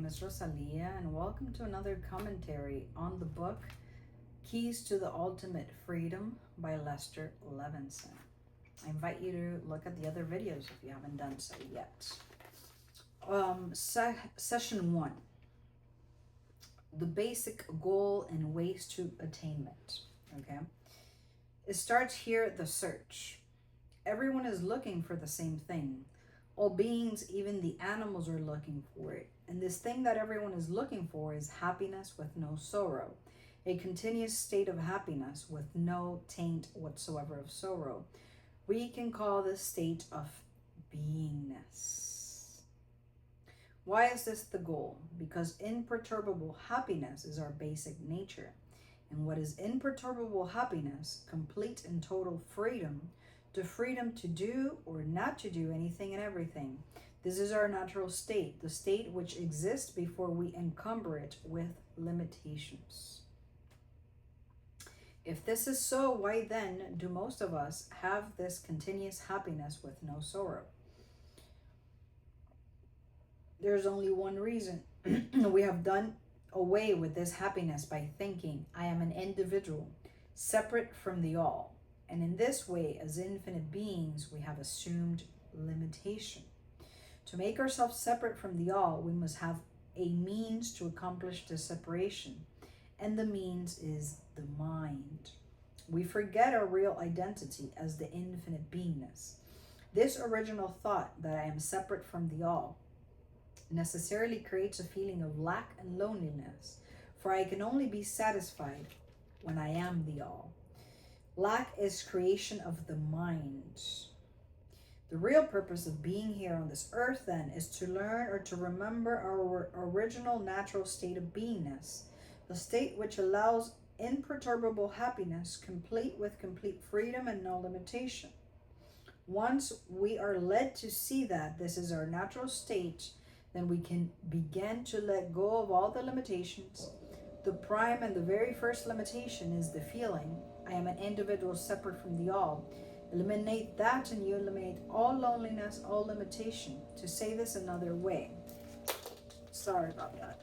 name is Rosalia, and welcome to another commentary on the book Keys to the Ultimate Freedom by Lester Levenson. I invite you to look at the other videos if you haven't done so yet. Session 1. The basic goal and ways to attainment. Okay. It starts here, the search. Everyone is looking for the same thing. All beings, even the animals, are looking for it. And this thing that everyone is looking for is happiness with no sorrow. A continuous state of happiness with no taint whatsoever of sorrow. We can call this state of beingness. Why is this the goal? Because imperturbable happiness is our basic nature. And what is imperturbable happiness? Complete and total freedom. The freedom to do or not to do anything and everything. This is our natural state, the state which exists before we encumber it with limitations. If this is so, why then do most of us have this continuous happiness with no sorrow? There's only one reason. We have done away with this happiness by thinking, I am an individual, separate from the all. And in this way, as infinite beings, we have assumed limitation. To make ourselves separate from the all, we must have a means to accomplish this separation. And the means is the mind. We forget our real identity as the infinite beingness. This original thought that I am separate from the all necessarily creates a feeling of lack and loneliness, for I can only be satisfied when I am the all. Lack is creation of the mind. The real purpose of being here on this earth, then, is to learn or to remember our original natural state of beingness, the state which allows imperturbable happiness, complete with complete freedom and no limitation. Once we are led to see that this is our natural state, then we can begin to let go of all the limitations. The prime and the very first limitation is the feeling, I am an individual separate from the all. Eliminate that and you eliminate all loneliness, all limitation. To say this another way. Sorry about that.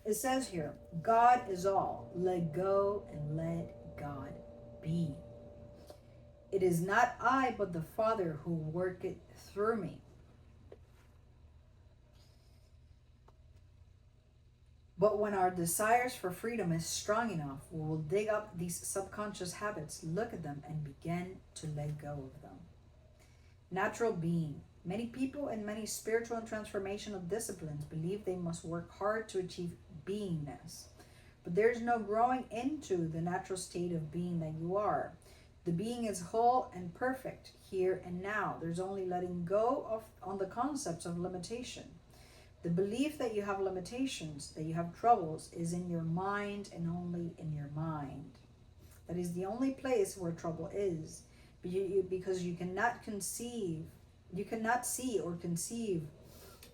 It says here, God is all. Let go and let God be. It is not I, but the Father who worketh through me. But when our desires for freedom is strong enough, we will dig up these subconscious habits, look at them, and begin to let go of them. Natural being. Many people in many spiritual and transformational disciplines believe they must work hard to achieve beingness. But there's no growing into the natural state of being that you are. The being is whole and perfect here and now. There's only letting go on the concepts of limitation. The belief that you have limitations, that you have troubles, is in your mind and only in your mind. That is the only place where trouble is, because you cannot see or conceive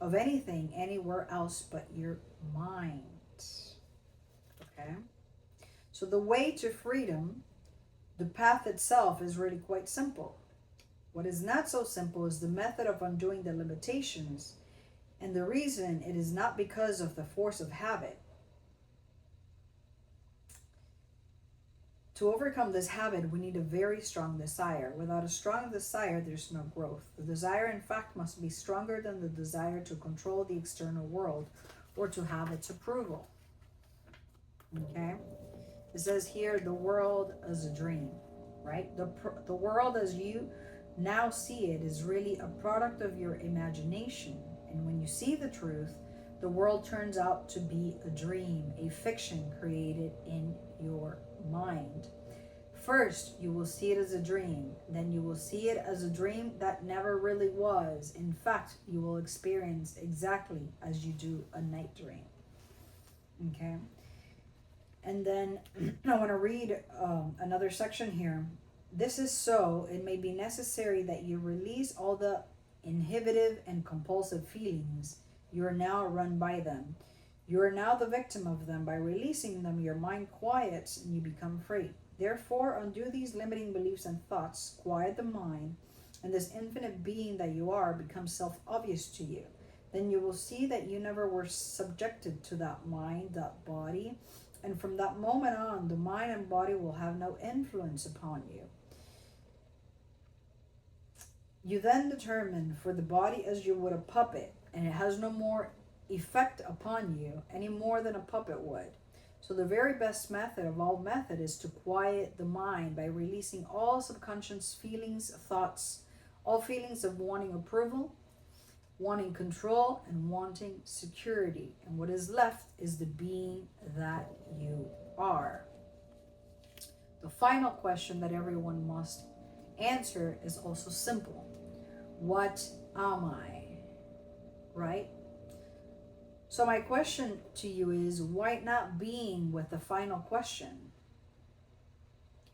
of anything anywhere else but your mind. Okay? So the way to freedom, the path itself, is really quite simple. What is not so simple is the method of undoing the limitations. And the reason, it is not because of the force of habit. To overcome this habit, we need a very strong desire. Without a strong desire, there's no growth. The desire, in fact, must be stronger than the desire to control the external world or to have its approval. Okay? It says here, the world as a dream, right? The world as you now see it is really a product of your imagination. And when you see the truth, the world turns out to be a dream, a fiction created in your mind. First, you will see it as a dream. Then you will see it as a dream that never really was. In fact, you will experience exactly as you do a night dream. Okay? And then I want to read another section here. This is so, it may be necessary that you release all the inhibitive and compulsive feelings. You are now run by them. You are now the victim of them. By releasing them, your mind quiets and you become free. Therefore, undo these limiting beliefs and thoughts, quiet the mind, and this infinite being that you are becomes self-obvious to you. then you will see that you never were subjected to that mind, that body. And from that moment on, the mind and body will have no influence upon you. You then determine for the body as you would a puppet, and it has no more effect upon you any more than a puppet would. So the very best method of all method is to quiet the mind by releasing all subconscious feelings, thoughts, all feelings of wanting approval, wanting control, and wanting security. And what is left is the being that you are. The final question that everyone must answer is also simple. What am I? Right? So my question to you is, why not being with the final question?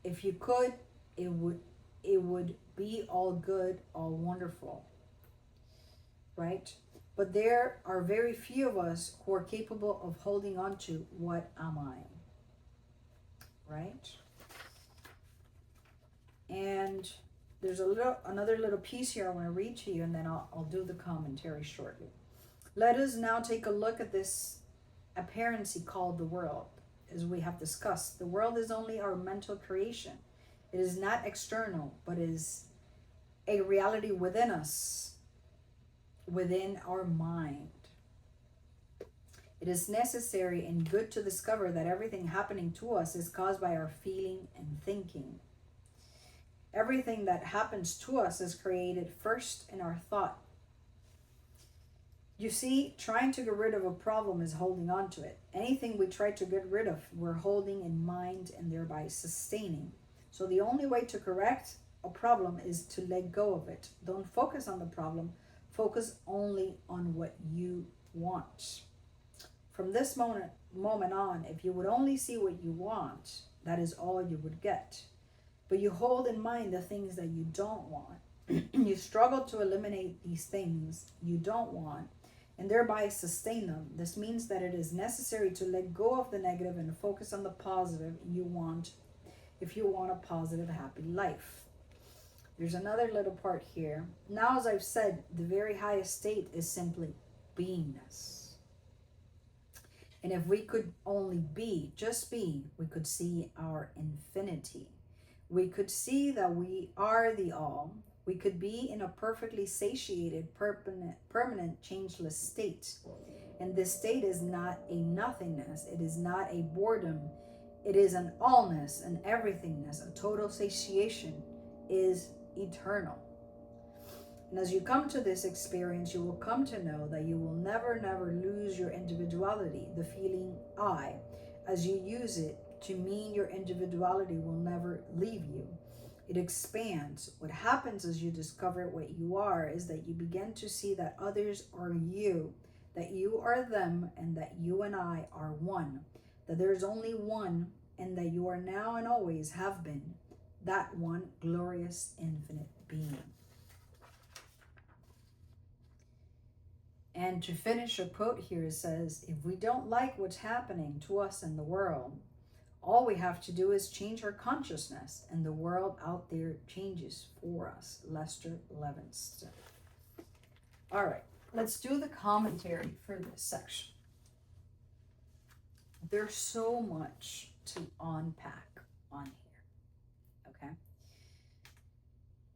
If you could, it would be all good, all wonderful. Right? But there are very few of us who are capable of holding on to what am I? Right? And there's another little piece here I want to read to you, and then I'll do the commentary shortly. Let us now take a look at this apparency called the world. As we have discussed, the world is only our mental creation. It is not external, but is a reality within us, within our mind. It is necessary and good to discover that everything happening to us is caused by our feeling and thinking. Everything that happens to us is created first in our thought. You see, trying to get rid of a problem is holding on to it. Anything we try to get rid of, we're holding in mind and thereby sustaining. So the only way to correct a problem is to let go of it. Don't focus on the problem. Focus only on what you want. From this moment on, if you would only see what you want, that is all you would get. But you hold in mind the things that you don't want. You struggle to eliminate these things you don't want and thereby sustain them. This means that it is necessary to let go of the negative and focus on the positive you want if you want a positive, happy life. There's another little part here. Now, as I've said, the very highest state is simply beingness. And if we could only be, just be, we could see our infinity. We could see that we are the all. We could be in a perfectly satiated, permanent, changeless state. And this state is not a nothingness. It is not a boredom. It is an allness, an everythingness. A total satiation is eternal. And as you come to this experience, you will come to know that you will never, never lose your individuality, the feeling I, as you use it to mean your individuality will never leave you. It expands. What happens as you discover what you are is that you begin to see that others are you, that you are them, and that you and I are one, that there's only one, and that you are now and always have been that one glorious infinite being. And to finish a quote here, it says, if we don't like what's happening to us in the world, all we have to do is change our consciousness and the world out there changes for us. Lester Levenson. All right, let's do the commentary for this section. There's so much to unpack on here, okay?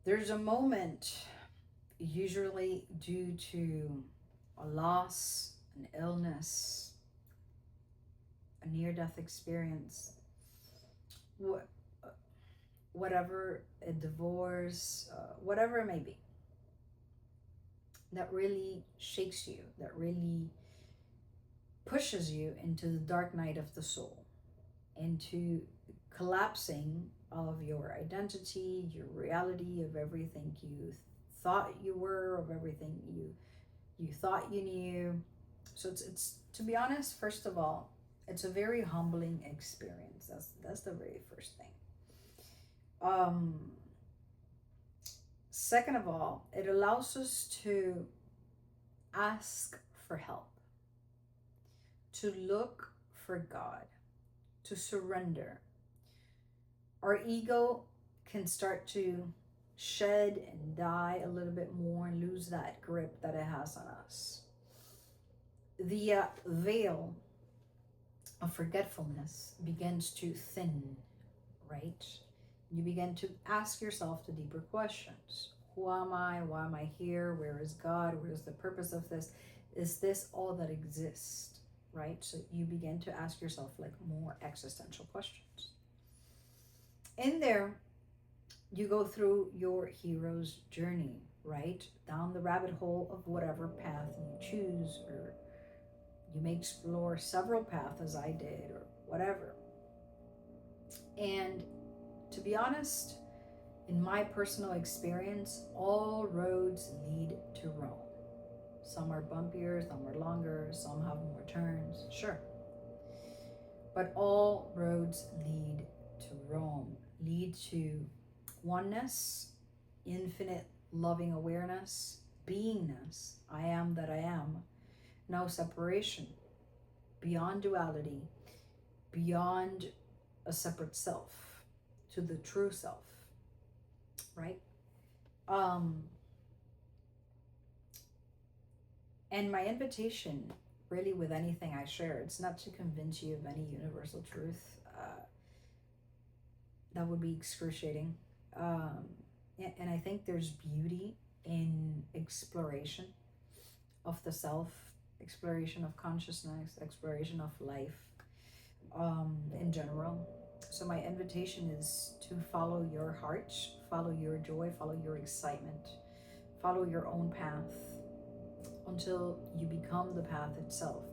There's a moment, usually due to a loss, an illness, a near-death experience, whatever, a divorce, whatever it may be, that really shakes you, that really pushes you into the dark night of the soul, into collapsing of your identity, your reality, of everything you thought you were, of everything you thought you knew. So it's to be honest, first of all, it's a very humbling experience. That's the very first thing. Second of all, it allows us to ask for help, to look for God, to surrender. Our ego can start to shed and die a little bit more and lose that grip that it has on us. the veil of forgetfulness begins to thin, right? You begin to ask yourself the deeper questions. Who am I? Why am I here? Where is God? Where is the purpose of this? Is this all that exists? Right? So you begin to ask yourself like more existential questions. In there, you go through your hero's journey, right? Down the rabbit hole of whatever path you choose, or you may explore several paths as I did, or whatever. And to be honest, in my personal experience, all roads lead to Rome. Some are bumpier, some are longer, some have more turns, sure. But all roads lead to Rome, lead to oneness, infinite loving awareness, beingness, I am that I am, no separation, beyond duality, beyond a separate self, to the true self, right? And my invitation, really, with anything I share, it's not to convince you of any universal truth. That would be excruciating. And I think there's beauty in exploration of the self, exploration of consciousness, exploration of life in general. So my invitation is to follow your heart, follow your joy, follow your excitement, follow your own path until you become the path itself.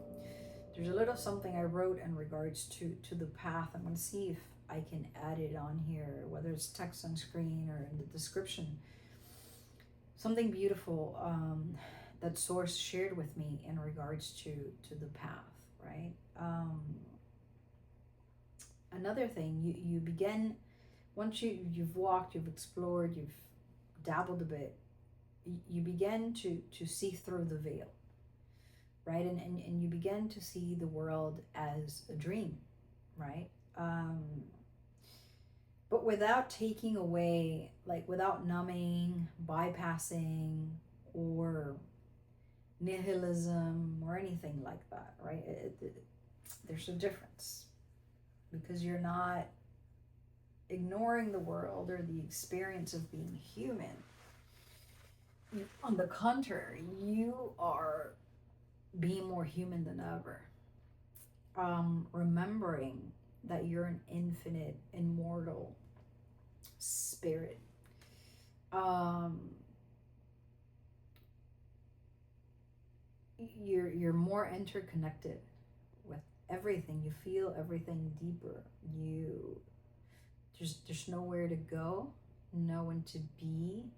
There's a little something I wrote in regards to the path. I'm going to see if I can add it on here, whether it's text on screen or in the description. Something beautiful that Source shared with me in regards to the path, right? Another thing, you begin, once you've walked, you've explored, you've dabbled a bit, you begin to see through the veil, right? And you begin to see the world as a dream, right? But without taking away, like without numbing, bypassing, or nihilism or anything like that, right? There's a difference, because you're not ignoring the world or the experience of being human. On the contrary, you are being more human than ever. Remembering that you're an infinite, immortal spirit. You're more interconnected with everything. You feel everything deeper. There's nowhere to go, no one to be,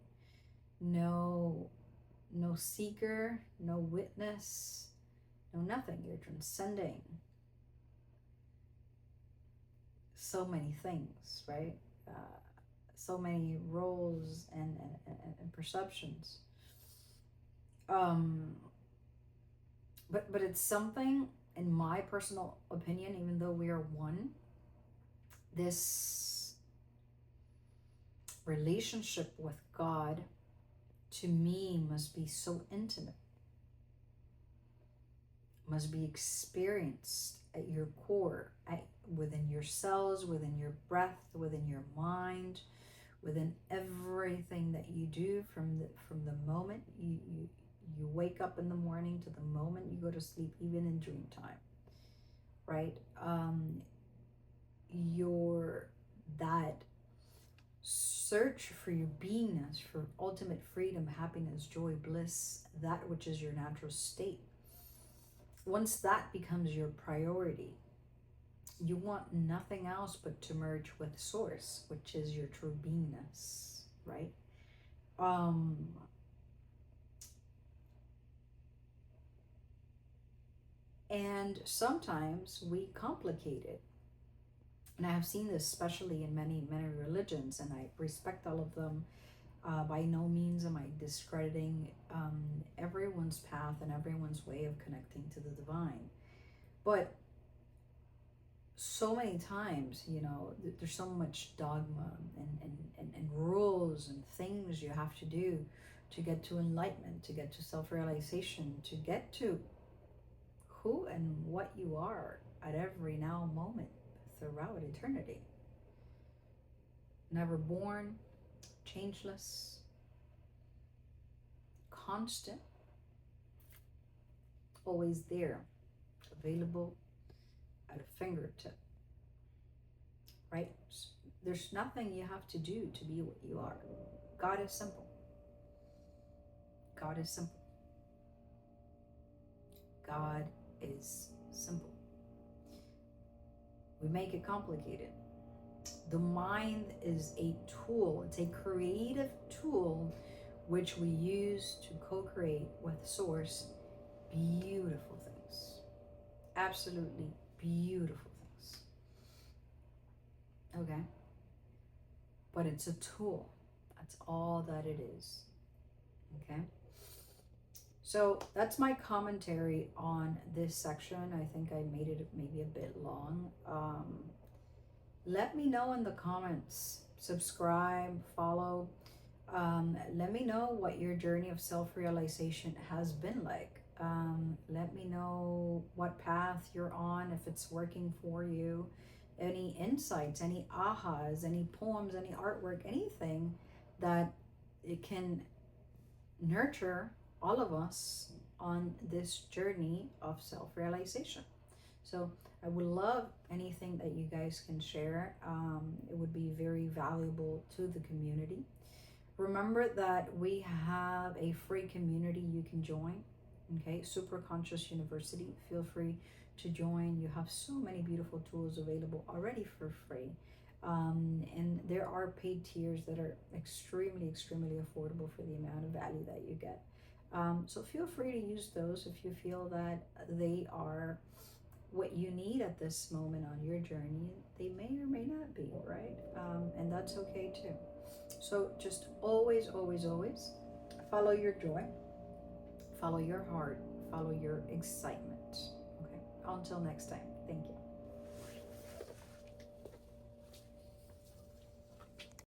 no seeker, no witness, no nothing. You're transcending so many things, right? So many roles and perceptions. But it's something, in my personal opinion, even though we are one, this relationship with God, to me, must be so intimate, must be experienced at your core, within your cells, within your breath, within your mind, within everything that you do, from the moment you wake up in the morning to the moment you go to sleep, even in dream time, right? That search for your beingness, for ultimate freedom, happiness, joy, bliss, that which is your natural state. Once that becomes your priority, you want nothing else but to merge with Source, which is your true beingness, right? And sometimes we complicate it. And I have seen this especially in many religions, and I respect all of them. By no means am I discrediting everyone's path and everyone's way of connecting to the divine. But so many times, there's so much dogma and rules and things you have to do to get to enlightenment, to get to self-realization, to get to who and what you are at every now moment throughout eternity. Never born, changeless, constant, always there, available at a fingertip, right? There's nothing you have to do to be what you are. God is simple. God is simple. God is simple. We make it complicated. The mind is a tool. It's a creative tool which we use to co-create with Source beautiful things. Absolutely beautiful things. Okay? But it's a tool. That's all that it is. Okay? So that's my commentary on this section. I think I made it maybe a bit long. Let me know in the comments. Subscribe, follow. Let me know what your journey of self-realization has been like. Let me know what path you're on, if it's working for you. Any insights, any ahas, any poems, any artwork, anything that it can nurture all of us on this journey of self-realization. So I would love anything that you guys can share. It would be very valuable to the community. Remember that we have a free community you can join. Okay, Supraconscious University. Feel free to join. You have so many beautiful tools available already for free. And there are paid tiers that are extremely, extremely affordable for the amount of value that you get. So feel free to use those if you feel that they are what you need at this moment on your journey. They may or may not be, right? And that's okay too. So just always, always, always follow your joy, follow your heart, follow your excitement. Okay, until next time, thank you.